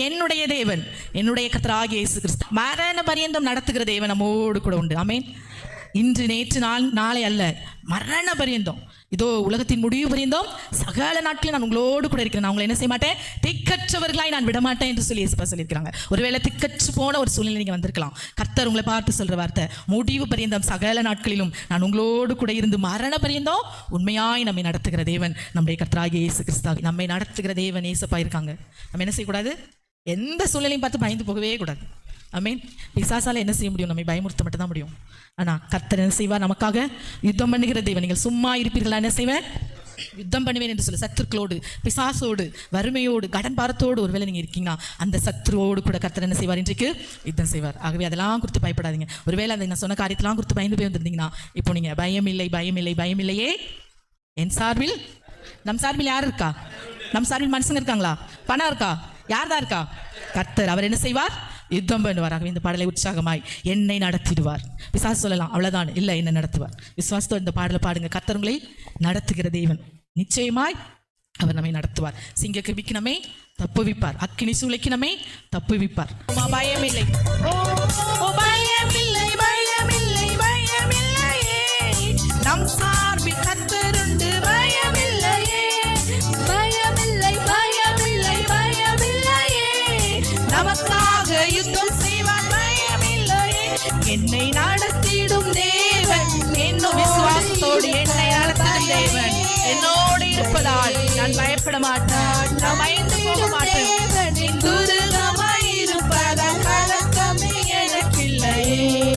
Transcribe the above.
என்னுடைய தேவன், என்னுடைய கர்த்தராகிய இயேசு கிறிஸ்து மரண பரியந்தம் நடத்துகிற தேவன் நம்மோடு கூட உண்டு. ஆமென். இன்று நேற்று நாளை அல்ல, மரண பரியந்தம், இதோ உலகத்தின் முடிவு பரியந்தம் சகல நாட்களும் நான் உங்களோடு கூட இருக்கிறேன். நான் உங்களை என்ன செய்ய மாட்டேன், திக்கற்றவர்களாய் நான் விட மாட்டேன் என்று சொல்லி இயேசுப்பா சொல்லியிருக்கிறாங்க. ஒருவேளை திக்கற்று போன ஒரு சூழ்நிலை நீங்கள் வந்திருக்கலாம். கர்த்தர் உங்களை பார்த்து சொல்ற வார்த்தை, முடிவு பரியந்தம் சகல நாட்களிலும் நான் உங்களோடு கூட இருந்து மரண பரியந்தம் உண்மையாய் நம்மை நடத்துகிற தேவன் நம்முடைய கர்த்தராகிய இயேசு கிறிஸ்து. நம்மை நடத்துகிற தேவன் இயேசுப்பா இருக்காங்க. நம்ம என்ன செய்யக்கூடாது, எந்த சூழ்நிலையும் பார்த்து பயந்து போகவே கூடாது. ஆமென். பிசாசால என்ன செய்ய முடியும், நம்மை பயமுறுத்த மட்டும் தான் முடியும். ஆனால் கர்த்தர் என்ன செய்வார், நமக்காக யுத்தம் பண்ணுகிற தேவன். நீங்கள் சும்மா இருப்பீர்களா, என்ன செய்வேன், யுத்தம் பண்ணுவேன் என்று சொல்லி சத்துருக்களோடு, பிசாசோடு, வறுமையோடு, கடன் பாரத்தோடு ஒருவேளை நீங்கள் இருக்கீங்கன்னா அந்த சத்துருவோடு கூட கர்த்தர் என்ன செய்வார், இன்றைக்கு யுத்தம் செய்வார். ஆகவே அதெல்லாம் குறித்து பயப்படாதீங்க. ஒருவேளை அந்த நான் சொன்ன காரியத்தெல்லாம் குறித்து பயந்து போய் வந்திருந்தீங்கன்னா இப்போ நீங்கள் பயம் இல்லை, பயம் இல்லை, பயம் இல்லையே. என் சார்பில், நம் சார்பில் யார் இருக்கா, நம் சார்பில் மனுஷங்க இருக்காங்களா, பணம் இருக்கா, யார் தான் இருக்கா, கர்த்தர். அவர் என்ன செய்வார், யுத்தம் பண்ணுவார். ஆகவே இந்த பாடலை உற்சாகமாய் என்னை நடத்திடுவார். விசுவாசம் சொல்லலாம், அவ்வளவுதான், இல்லை என்னை நடத்துவார். விசுவாசத்தோடு இந்த பாடலை பாடுங்க. கர்த்தர் உங்களை நடத்துகிற தேவன், நிச்சயமாய் அவர் நம்மை நடத்துவார். சிங்க கிருபிக்கு நம்மை தப்புவிப்பார், அக்கினி சூளைக்கு நம்மை தப்புவிப்பார். பயம் இல்லை, பயம் இல்லை, பயம் இல்லை, பயம் இல்லையே, நம் சார்பில் கர்த்தர் உண்டு, பயம் இல்லையே, பயம் இல்லை, பயம் இல்லை, பயம் இல்லையே, நமக்காக யுத்தம் செய்வார், பயம் இல்லையே, என்னை நடத்திடும் தேவன், என்னும் விசுவாசத்தோடு என்னை நடத்திடும் தேவன் என்னோடு இருப்பதால் நான் பயப்பட மாட்டேன். நான் பயந்து